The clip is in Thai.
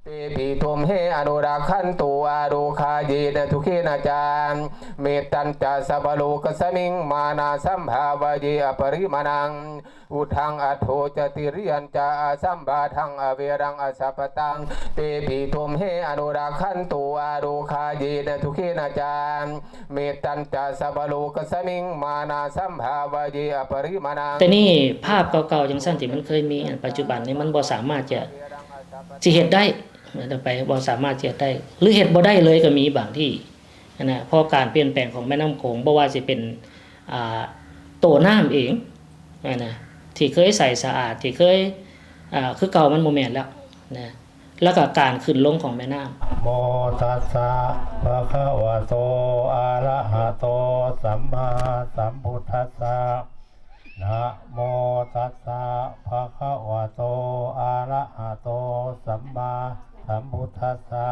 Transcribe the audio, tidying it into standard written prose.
เตปิทุมเฮอนุราคันตุอาโรคาเยนะทุเคนะจามเมตัญจะสัพโลกสมิงมานาสัมภาวะเยอปริมานังอุทังอัตโธจติริยันจะสัมบาทังอเวรังอสัพตังเตปิทุมเฮอนุราคันตุอาโรคาเยนะทุเคนะจามเมตัญจะสัพโลกสมิงมานาสัมภาวะเยอปริมานังแต่นี่ภาพเก่าๆจังซั่นที่มันเคยมีปัจจุบันนี้มันบ่สามารถจะสิเฮ็ดได้ต่อไปบ่สามารถจะได้หรือเฮ็ดบ่ได้เลยก็มีบางที่นะเพราะการเปลี่ยนแปลงของแม่น้ำโขงบ่ว่าสิเป็นโตน้ำเองนะที่เคยใสสะอาดที่เคยคือเก่ามันบ่แม่นแล้วนะแล้วก็การขึ้นลงของแม่น้ำโมตัสสะภะคะวะโตอะระหะโตสัมมาสัมพุทธัสสะนะโมตัสสะภะคะวะโตอะระหะโตสัมมาสัมพุทธัสสะ